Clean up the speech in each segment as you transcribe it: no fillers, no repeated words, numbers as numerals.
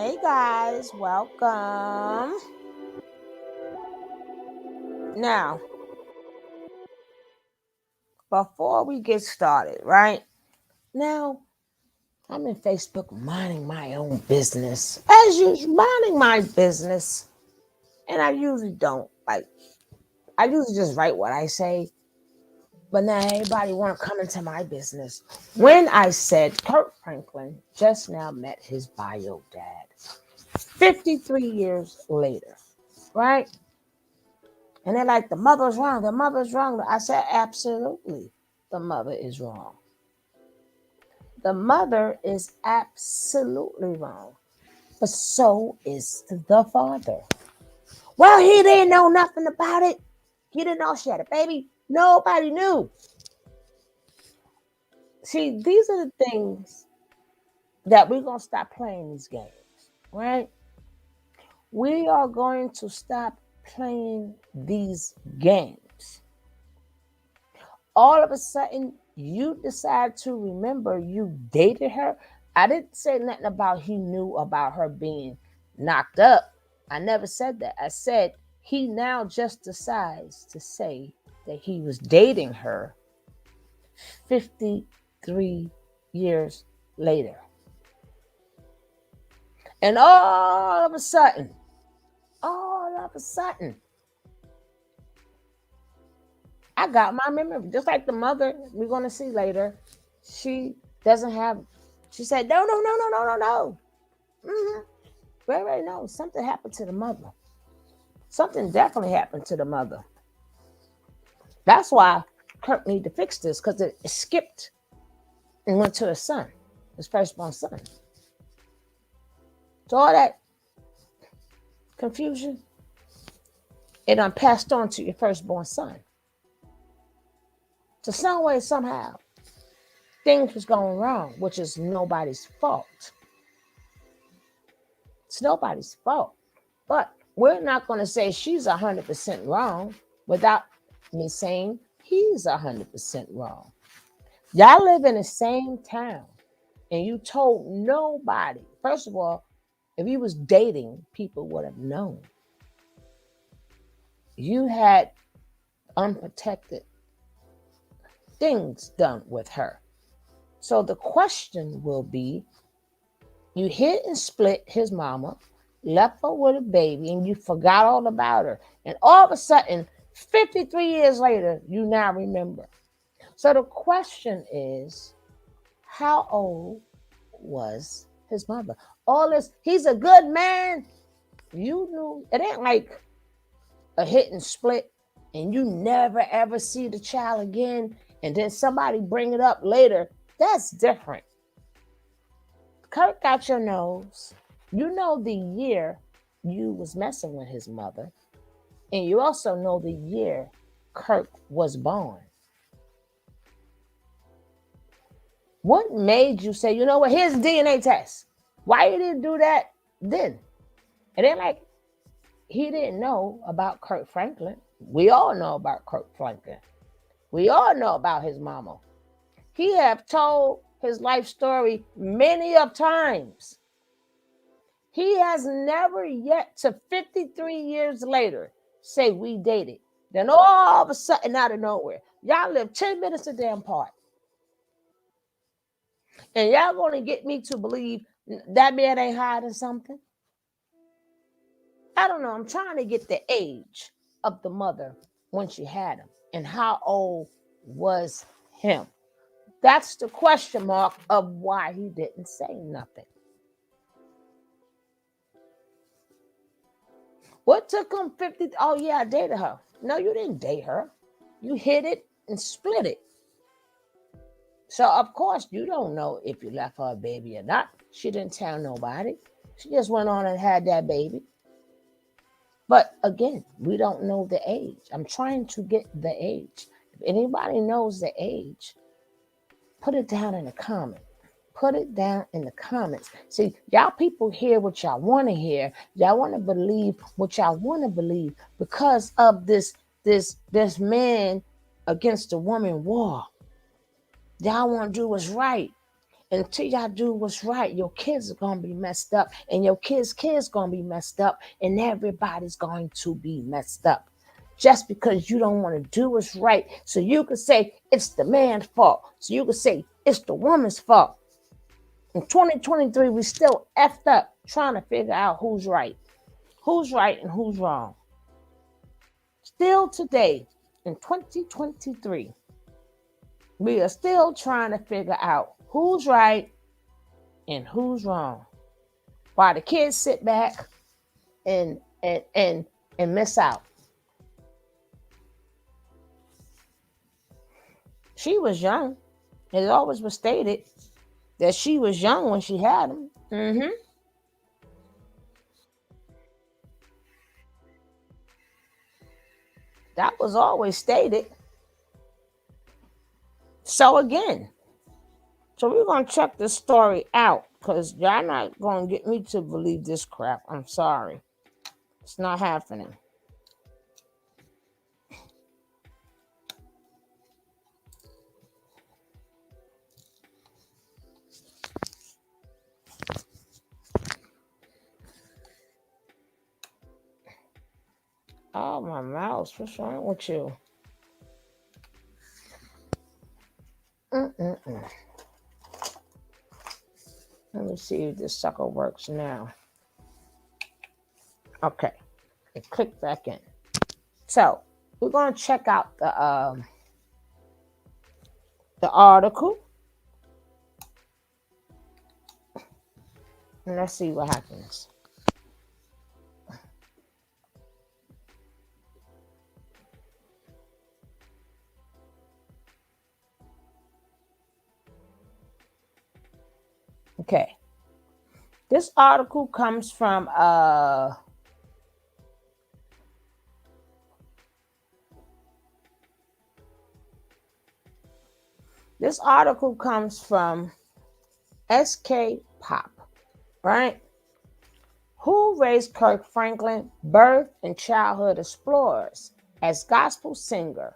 Hey guys, welcome. Now, before we get started, right? Now, I'm in Facebook minding my own business. As usual, minding my business. And I usually don't. I usually just write what I say. But now everybody want to come into my business. When I said Kirk Franklin just now met his bio dad, 53 years later, right? And they're like, the mother's wrong. The mother's wrong. I said, absolutely. The mother is wrong. The mother is absolutely wrong. But so is the father. Well, he didn't know nothing about it. He didn't know she had a baby. Nobody knew. See, these are the things that we're going to stop playing these games, right? We are going to stop playing these games. All of a sudden, you decide to remember you dated her. I didn't say nothing about he knew about her being knocked up. I never said that. I said he now just decides to say that he was dating her 53 years later. And all of a sudden, I got my memory. Just like the mother we're going to see later, she doesn't have, she said, no, no, no, no, no, no, no. Mm-hmm. We already know something happened to the mother. Something definitely happened to the mother. That's why Kirk need to fix this, because it skipped and went to his son, his firstborn son. So all that confusion, it passed on to your firstborn son. So some way, somehow, things was going wrong, which is nobody's fault. It's nobody's fault. But we're not going to say she's 100% wrong without me saying he's 100% wrong. Y'all live in the same town and you told nobody. First of all, if he was dating, people would have known. You had unprotected things done with her. So the question will be, you hit and split his mama, left her with a baby, and you forgot all about her. And all of a sudden, 53 years later, you now remember. So the question is, how old was his mother? All this, he's a good man. You knew, it ain't like a hit and split and you never ever see the child again and then somebody bring it up later. That's different. Kirk got your nose. You know the year you was messing with his mother, and you also know the year Kirk was born. What made you say, you know what, here's a DNA test? Why you didn't do that then? It ain't like he didn't know about Kirk Franklin. We all know about Kirk Franklin. We all know about his mama. He have told his life story many of times. He has never yet, to 53 years later, say we dated. Then all of a sudden, out of nowhere, y'all live 10 minutes a damn apart. And y'all going to get me to believe that man ain't hiding something? I don't know. I'm trying to get the age of the mother when she had him. And how old was him? That's the question mark of why he didn't say nothing. What took him 50? Oh, yeah, I dated her. No, you didn't date her. You hit it and split it. So, of course, you don't know if you left her a baby or not. She didn't tell nobody. She just went on and had that baby. But again, we don't know the age. I'm trying to get the age. If anybody knows the age, put it down in the comment. Put it down in the comments. See, y'all people hear what y'all want to hear. Y'all want to believe what y'all want to believe because of this man against the woman war. Y'all want to do what's right. Until y'all do what's right, your kids are gonna be messed up, and your kids gonna be messed up, and everybody's going to be messed up. Just because you don't want to do what's right, so you can say it's the man's fault, so you can say it's the woman's fault. In 2023, we still effed up trying to figure out who's right and who's wrong. Still today, in 2023, we are still trying to figure out who's right and who's wrong. While the kids sit back and miss out. She was young. It always was stated that she was young when she had him. That was always stated. So again, we're gonna check this story out because y'all not gonna get me to believe this crap. I'm sorry. It's not happening. Oh, my mouse. What's wrong with you? Mm-mm-mm. Let me see if this sucker works now. Okay. It clicked back in. So we're going to check out the article. And let's see what happens. Okay. This article comes from SK Pop, right? Who raised Kirk Franklin, birth and childhood explorers as gospel singer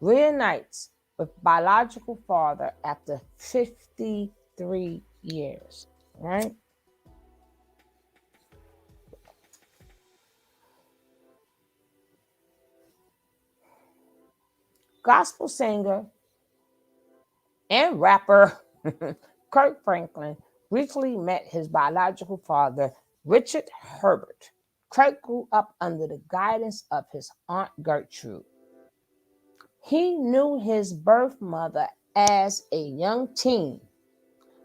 reunites with biological father after 53 years, right? Gospel singer and rapper Kirk Franklin recently met his biological father, Richard Herbert. Kirk grew up under the guidance of his Aunt Gertrude. He knew his birth mother as a young teen,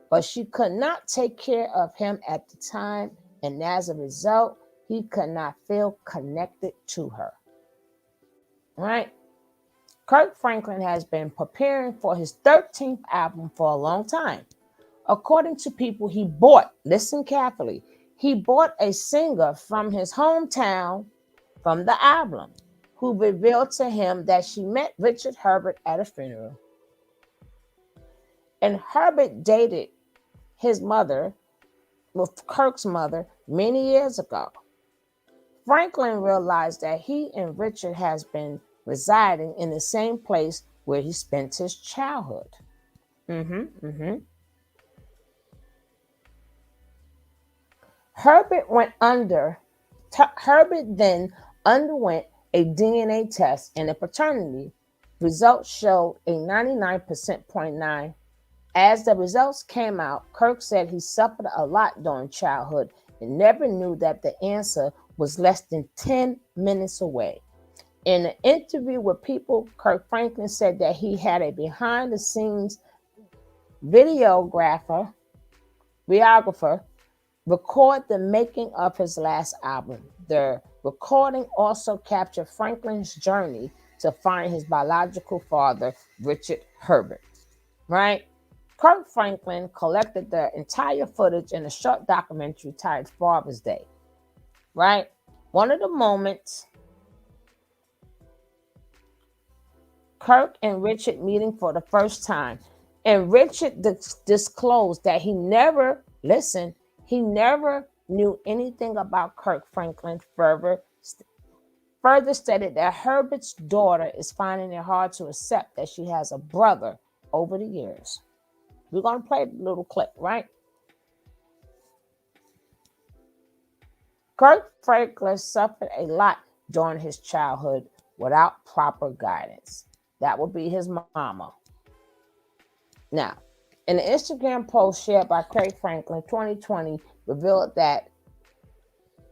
but she could not take care of him at the time, and as a result, he could not feel connected to her. Right? Kirk Franklin has been preparing for his 13th album for a long time. According to people he bought, listen carefully, he bought a singer from his hometown from the album who revealed to him that she met Richard Herbert at a funeral. And Herbert dated his mother, with Kirk's mother, many years ago. Franklin realized that he and Richard has been residing in the same place where he spent his childhood. Herbert then underwent a DNA test, and the paternity results showed a 99.9%. As the results came out, Kirk said he suffered a lot during childhood and never knew that the answer was less than 10 minutes away. In an interview with People, Kirk Franklin said that he had a behind-the-scenes videographer record the making of his last album. The recording also captured Franklin's journey to find his biological father, Richard Herbert. Right? Kirk Franklin collected the entire footage in a short documentary titled Father's Day. Right? One of the moments, Kirk and Richard meeting for the first time. And Richard disclosed that he never knew anything about Kirk Franklin. Further stated that Herbert's daughter is finding it hard to accept that she has a brother over the years. We're going to play the little clip, right? Kirk Franklin suffered a lot during his childhood without proper guidance. That would be his mama. Now, in an Instagram post shared by Kirk Franklin, 2020 revealed that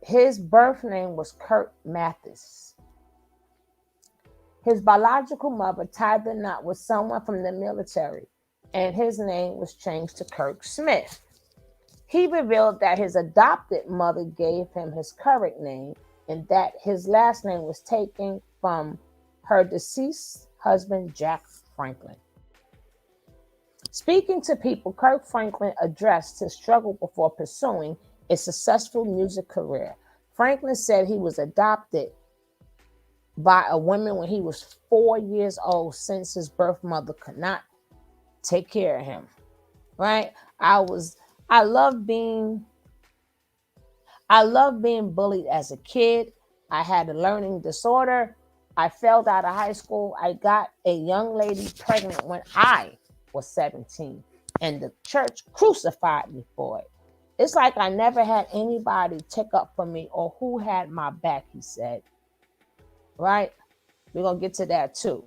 his birth name was Kirk Mathis. His biological mother tied the knot with someone from the military, and his name was changed to Kirk Smith. He revealed that his adopted mother gave him his current name and that his last name was taken from her deceased husband, Jack Franklin. Speaking to people, Kirk Franklin addressed his struggle before pursuing a successful music career. Franklin said he was adopted by a woman when he was 4 years old, since his birth mother could not take care of him. Right? I love being bullied as a kid. I had a learning disorder. I failed out of high school. I got a young lady pregnant when I was 17, and the church crucified me for it. It's like I never had anybody take up for me or who had my back, he said. Right? We're going to get to that too.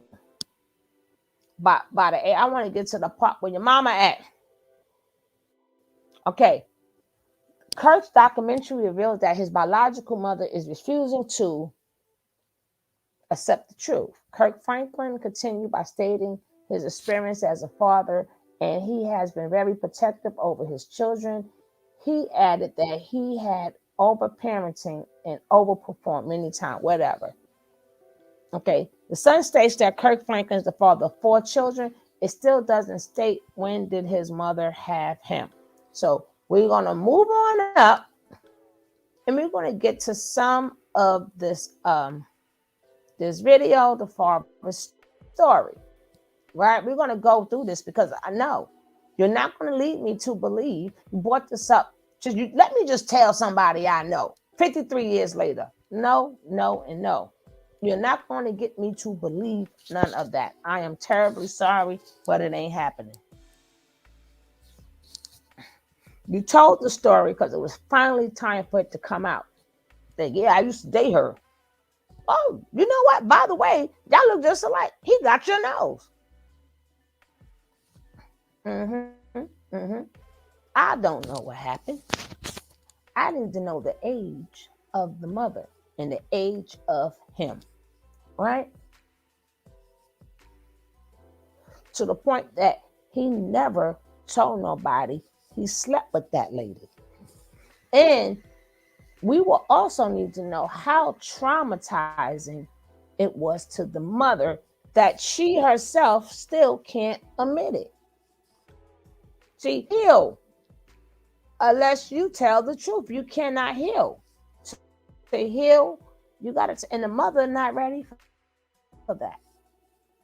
I want to get to the part where your mama at. Okay. Kirk's documentary reveals that his biological mother is refusing to accept the truth. Kirk Franklin continued by stating his experience as a father, and he has been very protective over his children. He added that he had over-parenting and overperformed many times, whatever. Okay, the Sun states that Kirk Franklin is the father of 4 children. It still doesn't state when did his mother have him. So we're going to move on up, and we're going to get to some of this this video, the father's story. Right? We're going to go through this because I know you're not going to lead me to believe you brought this up. Let me just tell somebody I know 53 years later. No, no, and no. You're not going to get me to believe none of that. I am terribly sorry, but it ain't happening. You told the story because it was finally time for it to come out. That, yeah, I used to date her. Oh, you know what? By the way, y'all look just alike. He got your nose. I don't know what happened. I need to know the age of the mother and the age of him. Right? To the point that he never told nobody he slept with that lady. And we will also need to know how traumatizing it was to the mother that she herself still can't admit it. See, heal unless you tell the truth. You cannot heal. To heal, you got to, and the mother not ready for that.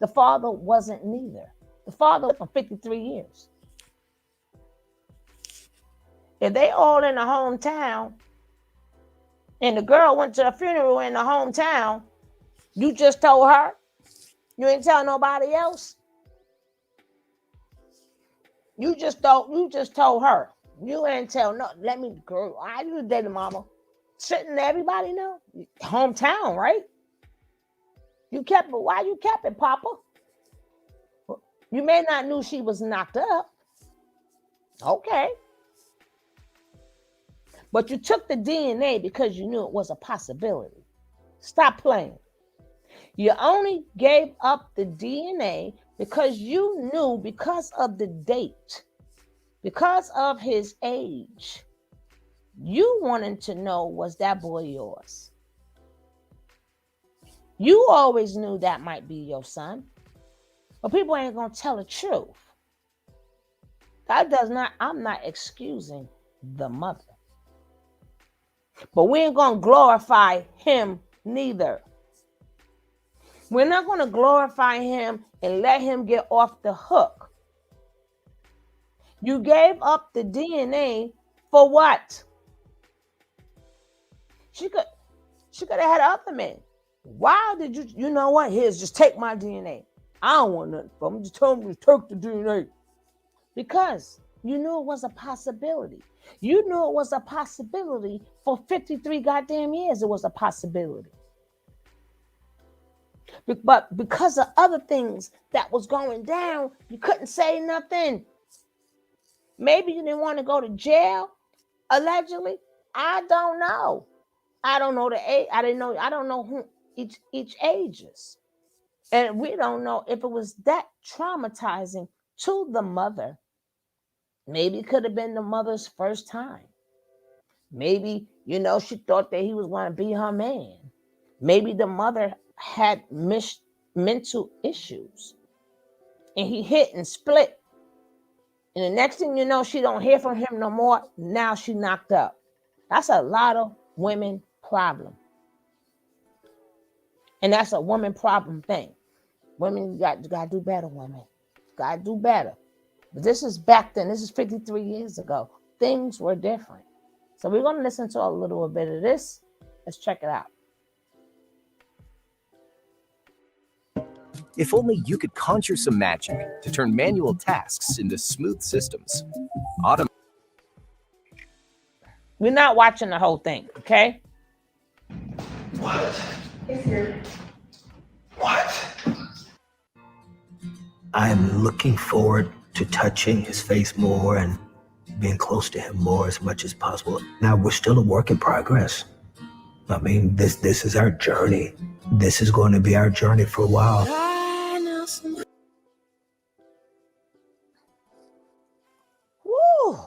The father wasn't neither. The father for 53 years. If they all in the hometown and the girl went to a funeral in the hometown, you just told her? You ain't tell nobody else? You just told her. You ain't tell no. Let me, girl. I used to date the mama. Shouldn't everybody know? Hometown, right? You kept it. Why you kept it, Papa? You may not knew she was knocked up. Okay. But you took the DNA because you knew it was a possibility. Stop playing. You only gave up the DNA because you knew, because of the date, because of his age, you wanted to know, was that boy yours? You always knew that might be your son, but people ain't going to tell the truth. I'm not excusing the mother, but we ain't going to glorify him neither. We're not going to glorify him and let him get off the hook. You gave up the DNA for what? She could have had other men. Why did you know what? Here's, just take my DNA. I don't want nothing from him. Just tell him to take the DNA. because you knew it was a possibility. You knew it was a possibility for 53 goddamn years. It was a possibility. But because of other things that was going down, you couldn't say nothing. Maybe you didn't want to go to jail, allegedly. I don't know. I don't know the age. I don't know who each age is. And we don't know if it was that traumatizing to the mother. Maybe it could have been the mother's first time. Maybe, she thought that he was going to be her man. Maybe the mother had mental issues and he hit and split. And the next thing you know, she don't hear from him no more. Now she knocked up. That's a lot of women problem. And that's a woman problem thing. Women, you got to do better, women. Got to do better. But this is back then. This is 53 years ago. Things were different. So we're going to listen to a little bit of this. Let's check it out. If only you could conjure some magic to turn manual tasks into smooth systems. We're not watching the whole thing, okay? What? It's here. What? I'm looking forward to touching his face more and being close to him more as much as possible. Now, we're still a work in progress. I mean, this is our journey. This is going to be our journey for a while. Woo!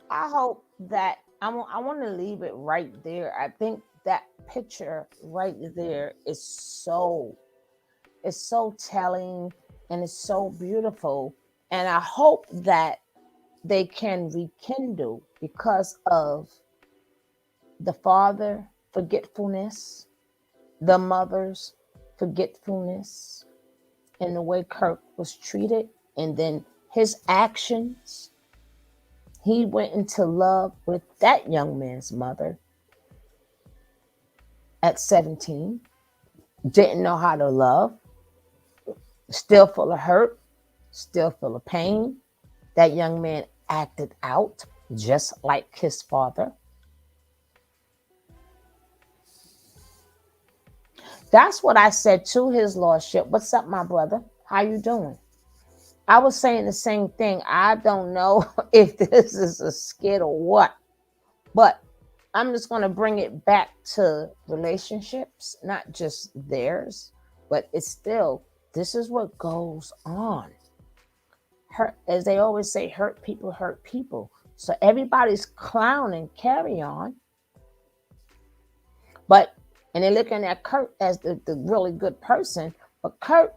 I hope that I want to leave it right there. I think that picture right there is so telling and it's so beautiful. And I hope that they can rekindle because of the father forgetfulness, the mother's forgetfulness, and the way Kirk was treated, and then his actions. He went into love with that young man's mother at 17, didn't know how to love, still full of hurt, still full of pain. That young man acted out just like his father. That's what I said to his lordship. What's up, my brother? How you doing? I was saying the same thing. I don't know if this is a skit or what, but I'm just going to bring it back to relationships, not just theirs, but it's still, this is what goes on. Hurt, as they always say, hurt people hurt people. So everybody's clowning carry on. And they're looking at Kirk as the really good person. But Kirk,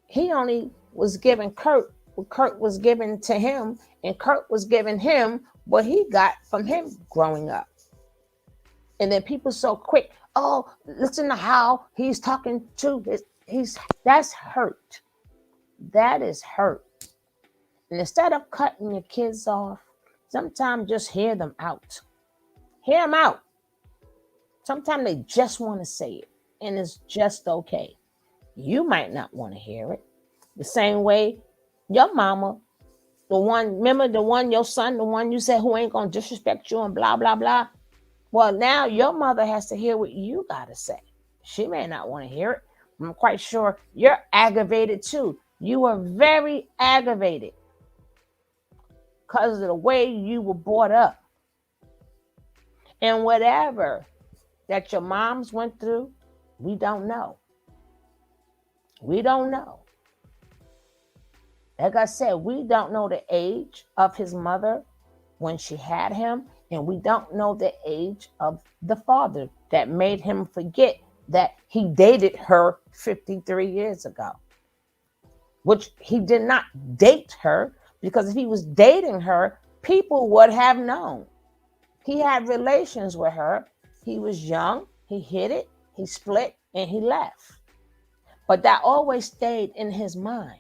he only was giving Kirk what Kirk was given to him, and Kirk was giving him what he got from him growing up. And then people so quick, oh, listen to how he's talking to that's hurt. That is hurt. And instead of cutting your kids off, sometimes just hear them out. Hear them out. Sometimes they just want to say it, and it's just okay. You might not want to hear it. The same way your mama, your son, the one you said who ain't going to disrespect you and blah, blah, blah. Well, now your mother has to hear what you got to say. She may not want to hear it. I'm quite sure you're aggravated too. You were very aggravated because of the way you were brought up. And whatever that your moms went through, we don't know. We don't know. Like I said, we don't know the age of his mother when she had him, and we don't know the age of the father that made him forget that he dated her 53 years ago, which he did not date her, because if he was dating her, people would have known. He had relations with her. He was young, he hit it, he split, and he left. But that always stayed in his mind.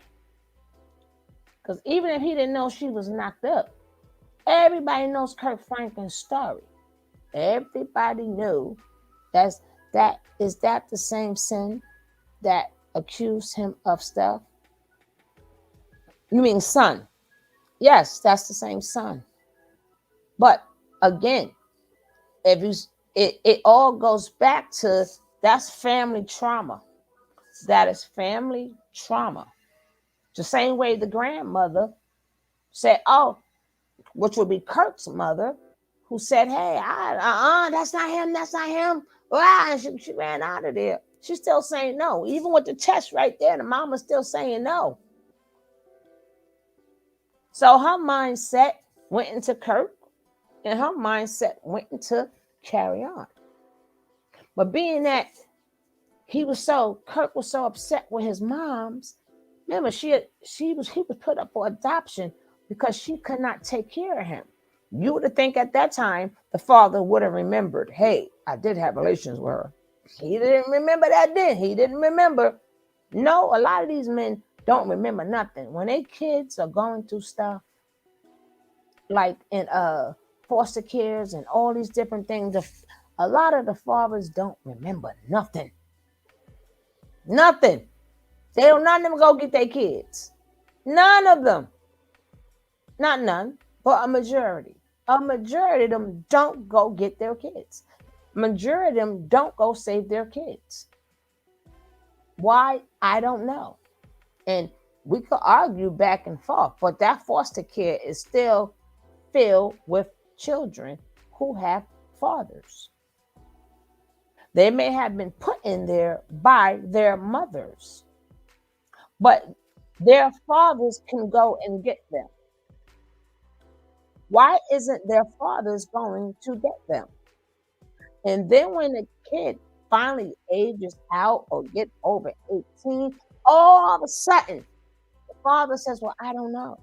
Because even if he didn't know she was knocked up, everybody knows Kirk Franklin's story. Everybody knew that is that the same sin that accused him of stuff? You mean son? Yes, that's the same son. But again, if you it all goes back to that's family trauma. That is family trauma. The same way the grandmother said, "Oh," which would be Kirk's mother, who said, "Hey, that's not him. That's not him." Ah, and she ran out of there. She's still saying no, even with the test right there. The mama's still saying no. So her mindset went into Kirk, and her mindset went into carry on. But being that Kirk was so upset with his mom's. Remember, he was put up for adoption because she could not take care of him. You would think at that time the father would have remembered, hey, I did have relations with her. He didn't remember that then. He didn't remember. No, a lot of these men don't remember nothing. When their kids are going through stuff like in foster cares and all these different things, a lot of the fathers don't remember nothing. Nothing. None of them go get their kids. None of them. Not none, but a majority. A majority of them don't go get their kids. Majority of them don't go save their kids. Why? I don't know. And we could argue back and forth, but that foster care is still filled with children who have fathers. They may have been put in there by their mothers, but their fathers can go and get them. Why isn't their fathers going to get them? And then when the kid finally ages out or gets over 18, all of a sudden, the father says, well, I don't know.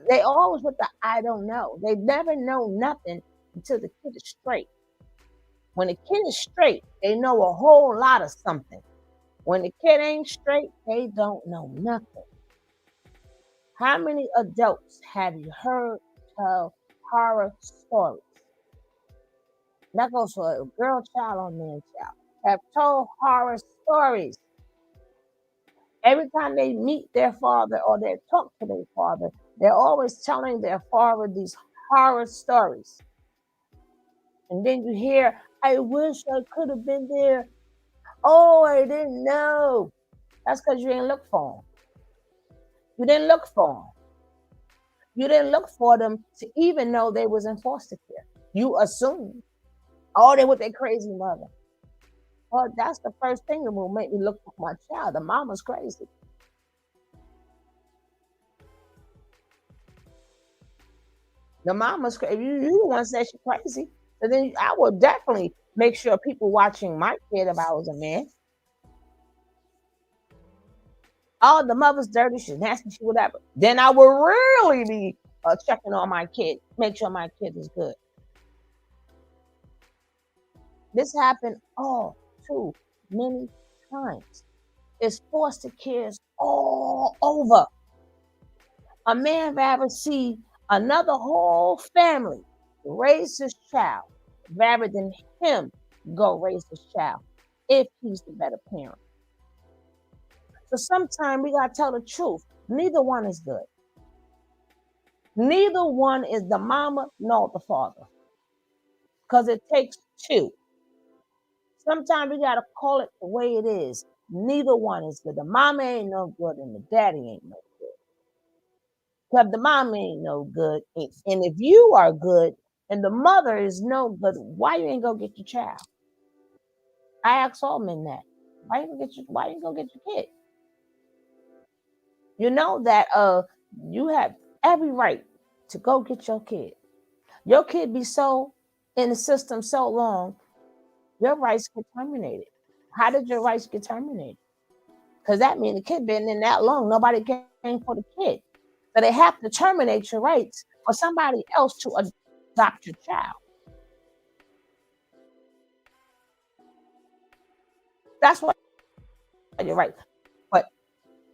They always with the I don't know. They never know nothing until the kid is straight. When the kid is straight, they know a whole lot of something. When the kid ain't straight, they don't know nothing. How many adults have you heard tell horror stories? That goes for a girl child or man child. Have told horror stories. Every time they meet their father or they talk to their father, they're always telling their father these horror stories. And then you hear, I wish I could have been there. Oh, I didn't know. That's because you didn't look for them. You didn't look for them. You didn't look for them to even know they was in foster care. You assumed, oh, they with their crazy mother. Well, that's the first thing that will make me look for my child. The mama's crazy. The mama's crazy. You the one said she's crazy. So then I will definitely make sure people watching my kid if I was a man. Oh, the mother's dirty, she's nasty, she whatever. Then I will really be checking on my kid, make sure my kid is good. This happened all too many times. It's foster kids all over. A man rather see another whole family raise his child rather than him go raise his child if he's the better parent. So sometimes we gotta tell the truth. Neither one is good. Neither one is the mama nor the father. Because it takes two. Sometimes we gotta call it the way it is. Neither one is good. The mama ain't no good and the daddy ain't no good. Because the mama ain't no good. And if you are good and the mother is no good, why you ain't go get your child? I ask all men that. Why you go get your kid? You know that you have every right to go get your kid. Your kid be so in the system so long, your rights get terminated. How did your rights get terminated? Because that means the kid been in that long, nobody came for the kid. So they have to terminate your rights for somebody else to adopt your child. That's what you're right. But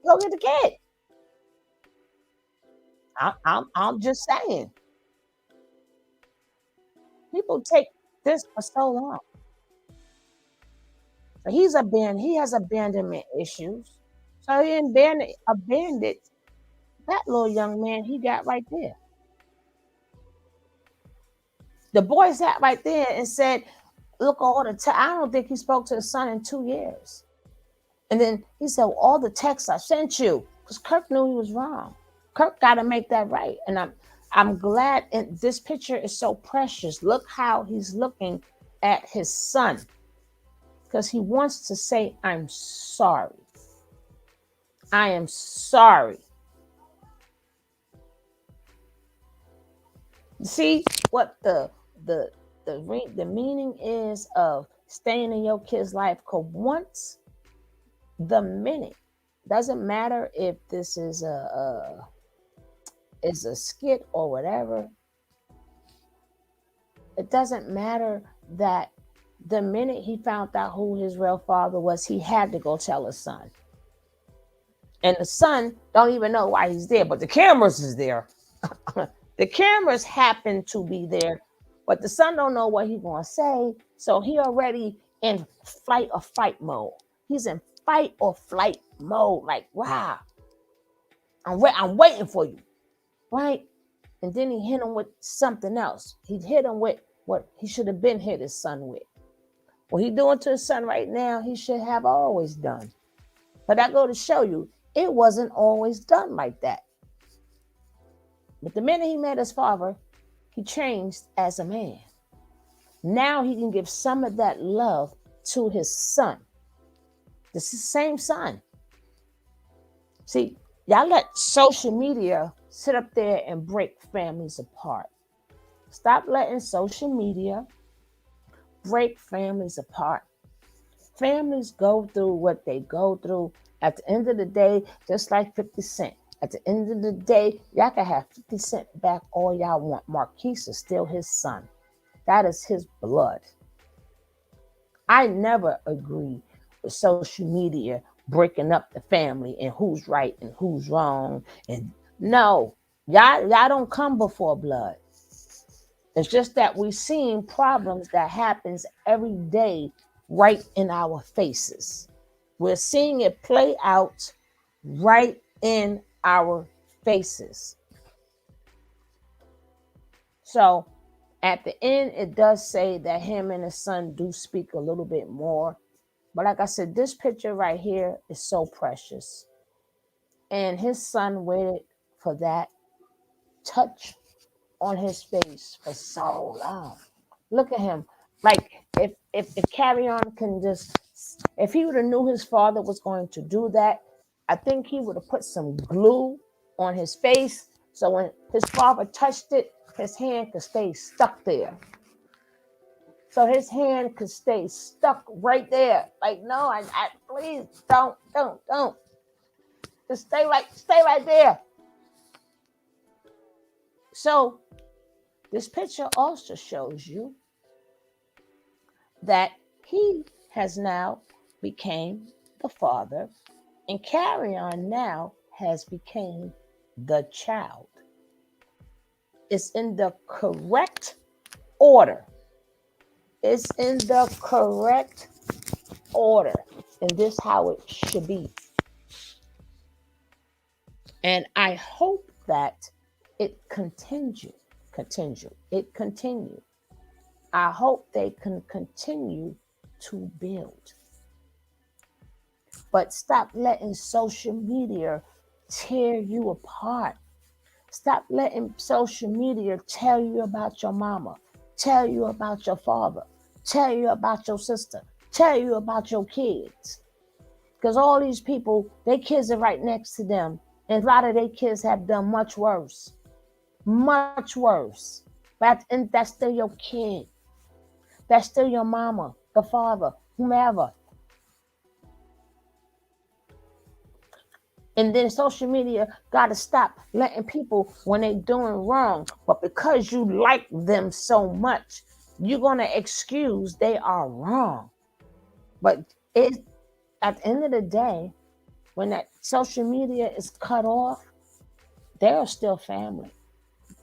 go get the kid. I'm just saying. People take this for so long. So he has abandonment issues. So he abandoned That little young man, he got right there. The boy sat right there and said, look, all the I don't think he spoke to his son in 2 years. And then he said, well, all the texts I sent you, because Kirk knew he was wrong. Kirk got to make that right. And I'm glad this picture is so precious. Look how he's looking at his son, because he wants to say, I'm sorry. I am sorry. See what the meaning is of staying in your kid's life? Because once the minute, doesn't matter if this is a skit or whatever, it doesn't matter that the minute he found out who his real father was, he had to go tell his son. And the son don't even know why he's there, but the cameras is there. The cameras happen to be there, but the son don't know what he's going to say. So he already in flight or fight mode. He's in fight or flight mode. Like, wow, I'm waiting for you, right? And then he hit him with something else. He hit him with what he should have been hit his son with. What he doing to his son right now, he should have always done. But I go to show you, it wasn't always done like that. But the minute he met his father, he changed as a man. Now he can give some of that love to his son. This is the same son. See, y'all let social media sit up there and break families apart. Stop letting social media break families apart. Families go through what they go through. At the end of the day, just like 50 Cent. At the end of the day, y'all can have 50 Cent back all y'all want. Marquise is still his son. That is his blood. I never agree with social media breaking up the family and who's right and who's wrong. And no, y'all don't come before blood. It's just that we're seeing problems that happens every day right in our faces. We're seeing it play out right in our faces. So at the end, it does say that him and his son do speak a little bit more. But like I said, this picture right here is so precious. And his son waited for that touch on his face for so long. Look at him. Like if Carry On can just, if he would have knew his father was going to do that, I think he would have put some glue on his face so when his father touched it, his hand could stay stuck there. So his hand could stay stuck right there. Like, no, I please don't. Just stay right there. So this picture also shows you that he has now became the father, and Carry On now has became the child. It's in the correct order. It's in the correct order. And this is how it should be. And I hope that it continue. I hope they can continue to build. But stop letting social media tear you apart. Stop letting social media tell you about your mama, tell you about your father, tell you about your sister, tell you about your kids. Because all these people, their kids are right next to them. And a lot of their kids have done much worse. Much worse. But and that's still your kid. That's still your mama, the father, whomever. And then social media got to stop letting people, when they're doing wrong, but because you like them so much, you're going to excuse they are wrong. But at the end of the day, when that social media is cut off, they are still family.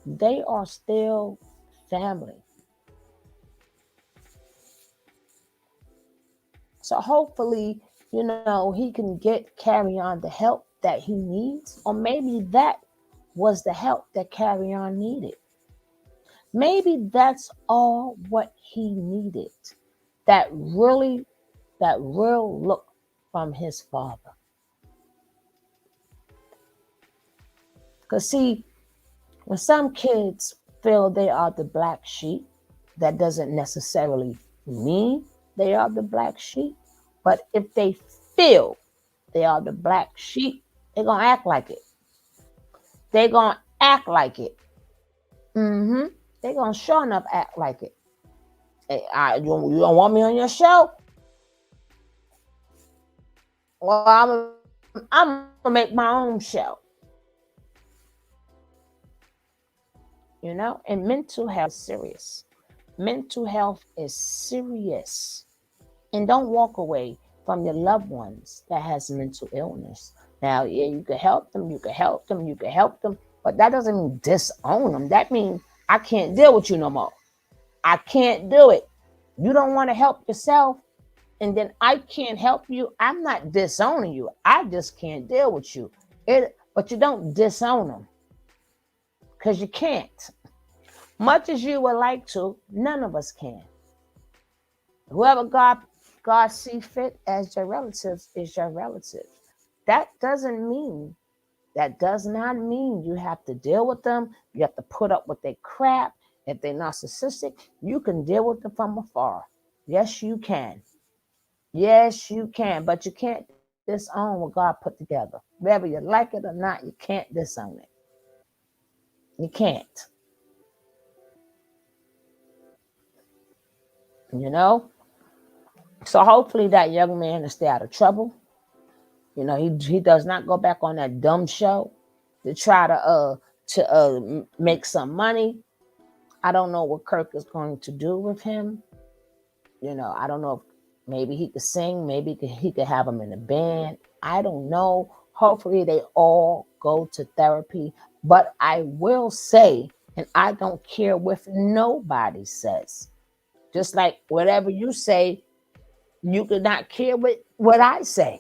They are still family. So hopefully, he can get Carry On the help that he needs, or maybe that was the help that Carrion needed. Maybe that's all what he needed. That real look from his father. Because see, when some kids feel they are the black sheep, that doesn't necessarily mean they are the black sheep. But if they feel they are the black sheep, they're going to act like it. They're going to act like it. Mm-hmm. They're going to sure enough act like it. Hey, you don't want me on your show? Well, I'm going to make my own show. You know, and mental health is serious. Mental health is serious. And don't walk away from your loved ones that has mental illness. Now, yeah, you can help them, but that doesn't mean disown them. That means I can't deal with you no more. I can't do it. You don't want to help yourself, and then I can't help you. I'm not disowning you. I just can't deal with you. But you don't disown them because you can't. Much as you would like to, none of us can. Whoever God see fit as your relatives is your relative. That does not mean you have to deal with them. You have to put up with their crap. If they're narcissistic, you can deal with them from afar. Yes, you can. Yes, you can. But you can't disown what God put together. Whether you like it or not, you can't disown it. You can't. You know? So hopefully that young man will stay out of trouble. You know, he does not go back on that dumb show to try to make some money. I don't know what Kirk is going to do with him. You know, I don't know if maybe he could sing, maybe he could have him in a band. I don't know. Hopefully they all go to therapy. But I will say, and I don't care what nobody says, just like whatever you say, you could not care what I say.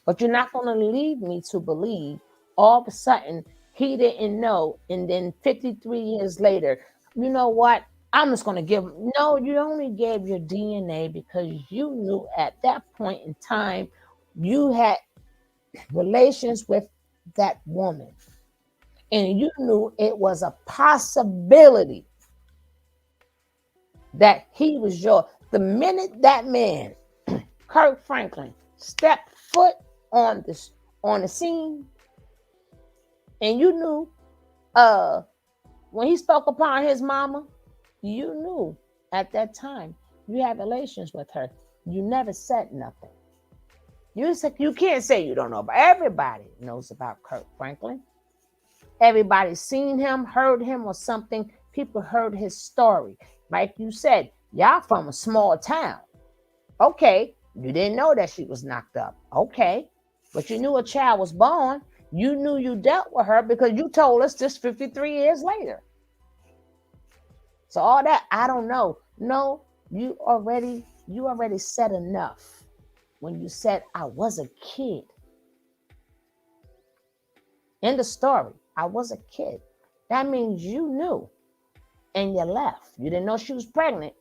But you're not going to lead me to believe all of a sudden he didn't know. And then 53 years later, you know what? I'm just going to give him. No, you only gave your DNA because you knew at that point in time you had relations with that woman. And you knew it was a possibility that he was yours. The minute that man, Kirk Franklin, stepped foot on the scene, and you knew when he spoke upon his mama, you knew at that time you had relations with her. You never said nothing. You can't say you don't know, but everybody knows about Kirk Franklin. Everybody's seen him, heard him, or something. People heard his story. Like you said, y'all from a small town. Okay, you didn't know that she was knocked up. Okay, but you knew a child was born. You knew you dealt with her because you told us this 53 years later. So all that, I don't know. No, you already said enough when you said I was a kid. In the story, I was a kid. That means you knew and you left. You didn't know she was pregnant.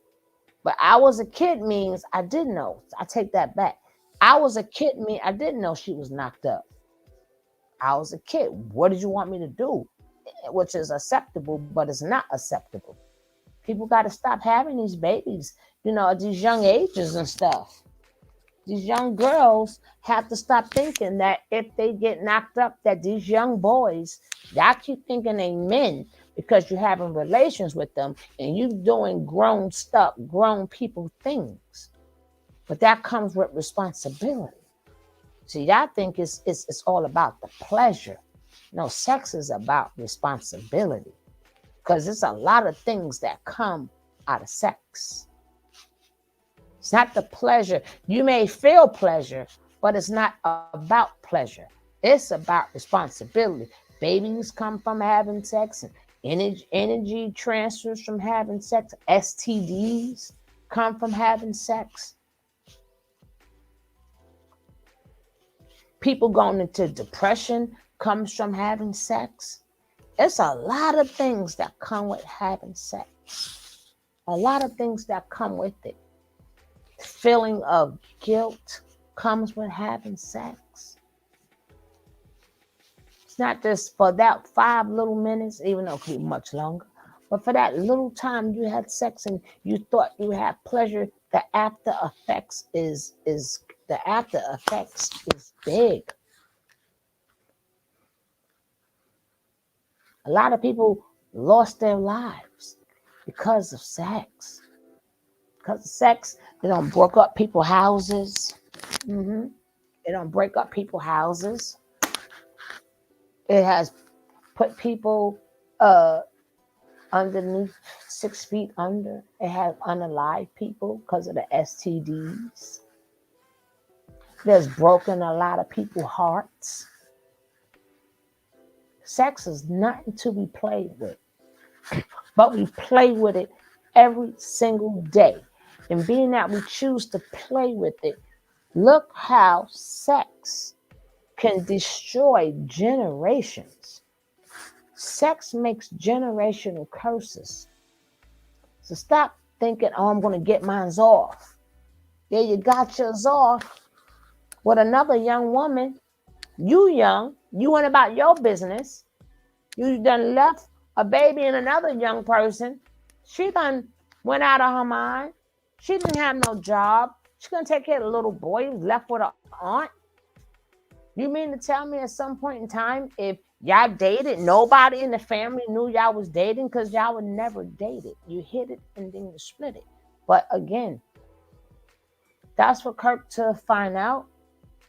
But I was a kid means I did know. I take that back. I was a kid means I didn't know she was knocked up. I was a kid. What did you want me to do? Which is acceptable, but it's not acceptable. People got to stop having these babies, you know, at these young ages and stuff. These young girls have to stop thinking that if they get knocked up, that these young boys, y'all keep thinking they men because you're having relations with them and you doing grown stuff, grown people things. But that comes with responsibility. See, y'all think it's all about the pleasure. No, sex is about responsibility because there's a lot of things that come out of sex. It's not the pleasure. You may feel pleasure, but it's not about pleasure. It's about responsibility. Babies come from having sex, and energy transfers from having sex. STDs come from having sex. People going into depression comes from having sex. It's a lot of things that come with having sex. A lot of things that come with it. Feeling of guilt comes with having sex. It's not just for that 5 little minutes, even though it could be much longer, but for that little time you had sex and you thought you had pleasure, the after effects is big. A lot of people lost their lives because of sex. Because of sex, they don't break up people's houses. They don't break up people's houses. It has put people underneath 6 feet under. It has unalive people because of the STDs. There's broken a lot of people's hearts. Sex is nothing to be played with, but we play with it every single day. And being that we choose to play with it, look how sex can destroy generations. Sex makes generational curses. So stop thinking, oh, I'm going to get mine off. Yeah, you got yours off with another young woman. You young, you went about your business. You done left a baby and another young person. She done went out of her mind. She didn't have no job. She gonna take care of the little boy who's left with her aunt. You mean to tell me at some point in time, if y'all dated, nobody in the family knew y'all was dating? Because y'all would never dated. You hit it and then you split it. But again, that's for Kirk to find out.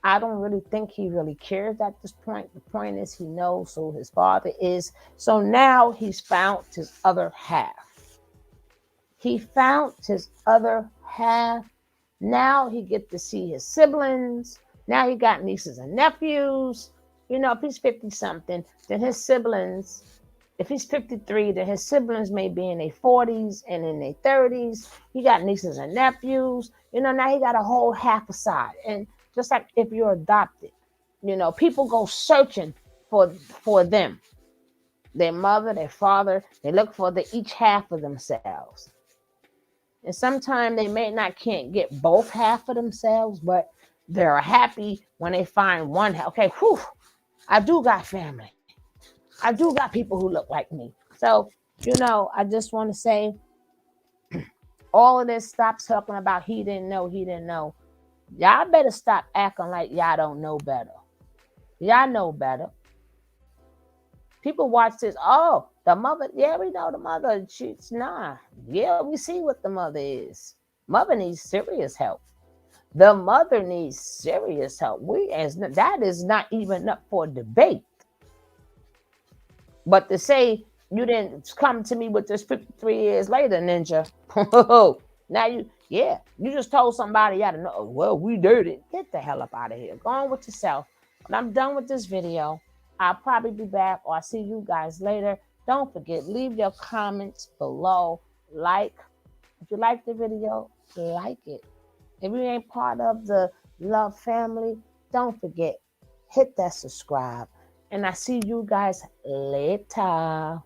I don't really think he really cares at this point. The point is he knows who his father is. So now he's found his other half. He found his other half. Now he get to see his siblings. Now he got nieces and nephews. You know, if he's 50 something, then his siblings, if he's 53, then his siblings may be in their 40s and in their 30s. He got nieces and nephews. You know, now he got a whole half aside. And just like if you're adopted, you know, people go searching for them, their mother, their father. They look for each half of themselves. And sometimes they may not can't get both half of themselves, but they're happy when they find one. Okay, whew, I do got family. I do got people who look like me. So, you know, I just want to say all of this, stop talking about he didn't know, he didn't know. Y'all better stop acting like y'all don't know better. Y'all know better. People watch this. Oh, the mother. Yeah, we know the mother. She's nah. Yeah, we see what the mother is. Mother needs serious help. The mother needs serious help. That is not even up for debate. But to say you didn't come to me with this 53 years later, Ninja. Now you just told somebody you to know. Well, we dirty. Get the hell up out of here. Go on with yourself. When I'm done with this video, I'll probably be back or I'll see you guys later. Don't forget, leave your comments below. If you like the video, like it. If you ain't part of the Love family, don't forget, hit that subscribe. And I see you guys later.